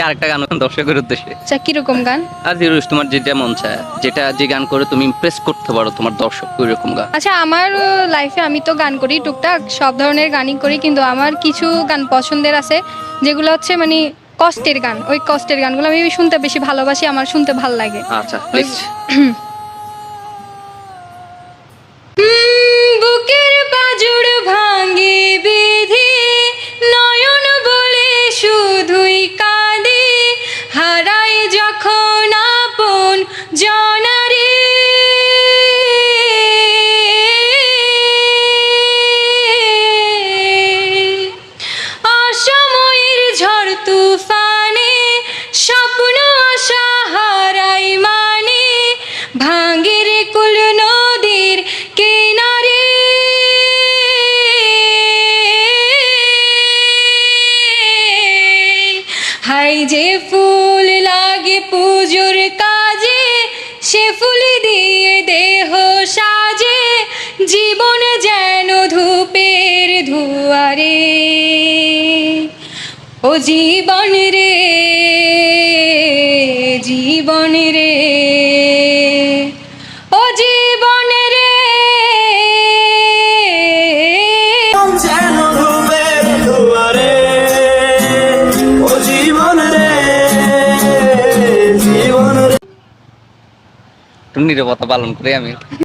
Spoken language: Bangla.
আরেকটা গান দর্শকের উদ্দেশ্যে। আচ্ছা কিরকম গান? আর জিরুস তোমার যেটা মন চায়, যেটা যে গান করে তুমি ইমপ্রেস করতে পারো তোমার দর্শক, ওই রকম গান। আচ্ছা আমার লাইফে আমি তো গান করি টুকটাক, সব ধরনের গানই করি, কিন্তু আমার কিছু গান পছন্দের আছে যেগুলো হচ্ছে মানে কষ্টের গান। ওই কষ্টের গানগুলো আমি শুনতে বেশি ভালোবাসি, আমার শুনতে ভাল লাগে। আচ্ছা প্লিজ। বুকের বাজুড় ভাঙে বিধি, নয়ন বলে শুধুই কাঁদে, হারাই যখন আপন জনারে। অসময়ের ঝড় তুফানে স্বপ্ন আশা হারাই মানে, ভাঙের কুল নদীর কিনারে। হাই যে ফুল লাগে পুজোর কাজে, সে ফুল দিয়ে দেহ সাজে, জীবন যেন ধূপের ধুয়ারে। ও জীবন রে, জীবন রে, ও জীবন রে। যেন ধূপের দুয়ারে, ও জীবন রে, জীবন রে। একটু নীরবতা পালন করি আমি।